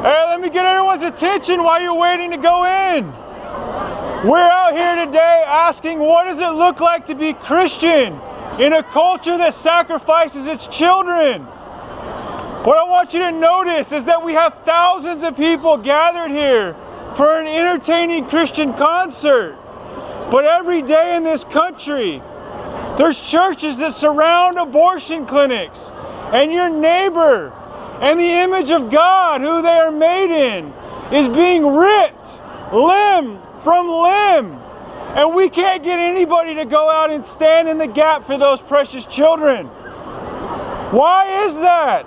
Hey, let me get everyone's attention while you're waiting to go in. We're out here today asking, what does it look like to be Christian in a culture that sacrifices its children? What I want you to notice is that we have thousands of people gathered here for an entertaining Christian concert. But every day in this country, there's churches that surround abortion clinics, and your neighbor and the image of God, who they are made in, is being ripped limb from limb. And we can't get anybody to go out and stand in the gap for those precious children. Why is that?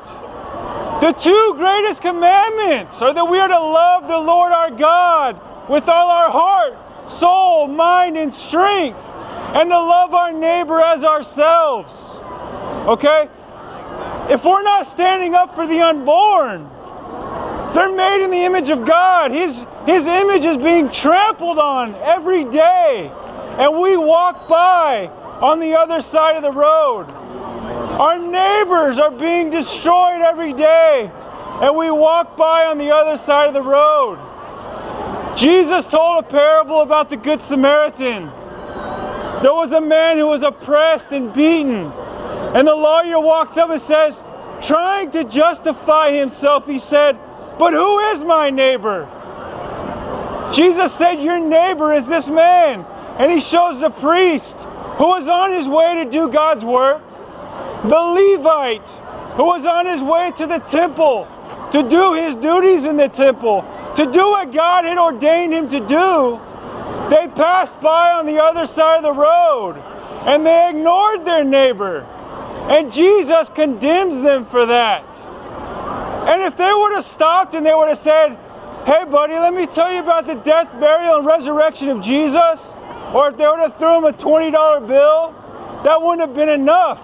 The two greatest commandments are that we are to love the Lord our God with all our heart, soul, mind, and strength, and to love our neighbor as ourselves. Okay? If we're not standing up for the unborn, they're made in the image of God. His image is being trampled on every day, and we walk by on the other side of the road. Our neighbors are being destroyed every day, and we walk by on the other side of the road. Jesus told a parable about the Good Samaritan. There was a man who was oppressed and beaten, and the lawyer walks up and says, trying to justify himself, he said, "But who is my neighbor?" Jesus said, "Your neighbor is this man." And he shows the priest who was on his way to do God's work, the Levite who was on his way to the temple to do his duties in the temple, to do what God had ordained him to do. They passed by on the other side of the road, and they ignored their neighbor. And Jesus condemns them for that. And if they would have stopped and they would have said, "Hey buddy, let me tell you about the death, burial, and resurrection of Jesus," or if they would have thrown him a $20 bill, that wouldn't have been enough.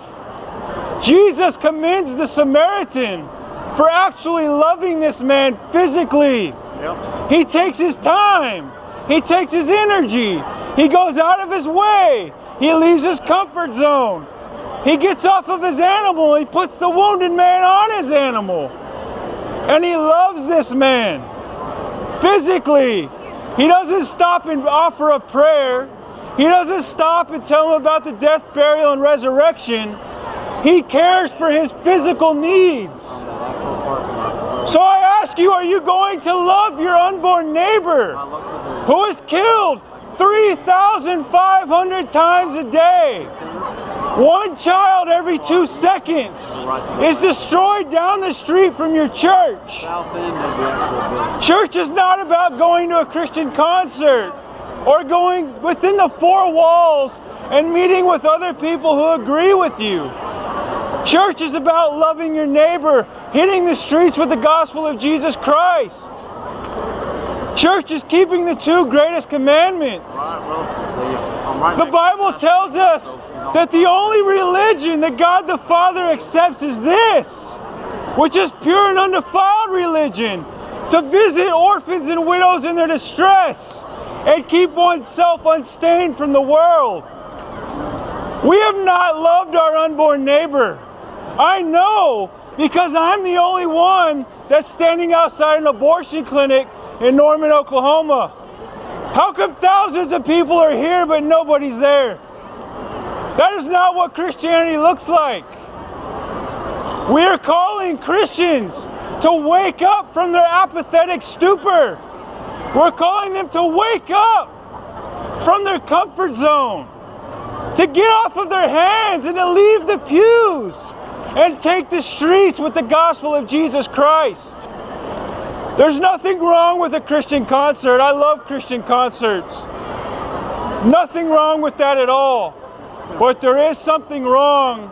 Jesus commends the Samaritan for actually loving this man physically. Yep. He takes his time. He takes his energy. He goes out of his way. He leaves his comfort zone. He gets off of his animal. He puts the wounded man on his animal. And he loves this man physically. He doesn't stop and offer a prayer. He doesn't stop and tell him about the death, burial, and resurrection. He cares for his physical needs. So I ask you, are you going to love your unborn neighbor who is killed 3,500 times a day? One child every 2 seconds is destroyed down the street from your church. Church is not about going to a Christian concert or going within the four walls and meeting with other people who agree with you. Church is about loving your neighbor, hitting the streets with the gospel of Jesus Christ. Church is keeping the two greatest commandments. The Bible tells us that the only religion that God the Father accepts is this, which is pure and undefiled religion, to visit orphans and widows in their distress and keep oneself unstained from the world. We have not loved our unborn neighbor. I know, because I'm the only one that's standing outside an abortion clinic in Norman, Oklahoma. How come thousands of people are here but nobody's there? That is not what Christianity looks like. We are calling Christians to wake up from their apathetic stupor. We're calling them to wake up from their comfort zone, to get off of their hands and to leave the pews and take the streets with the gospel of Jesus Christ. There's nothing wrong with a Christian concert. I love Christian concerts. Nothing wrong with that at all. But there is something wrong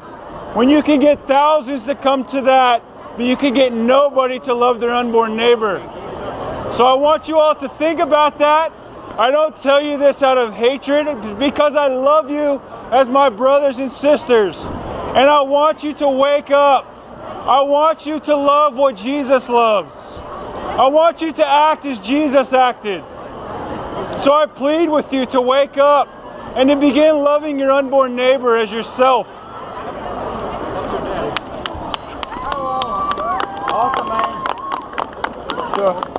when you can get thousands to come to that, but you can get nobody to love their unborn neighbor. So I want you all to think about that. I don't tell you this out of hatred, because I love you as my brothers and sisters. And I want you to wake up. I want you to love what Jesus loves. I want you to act as Jesus acted. So I plead with you to wake up and to begin loving your unborn neighbor as yourself. Awesome, man. bro.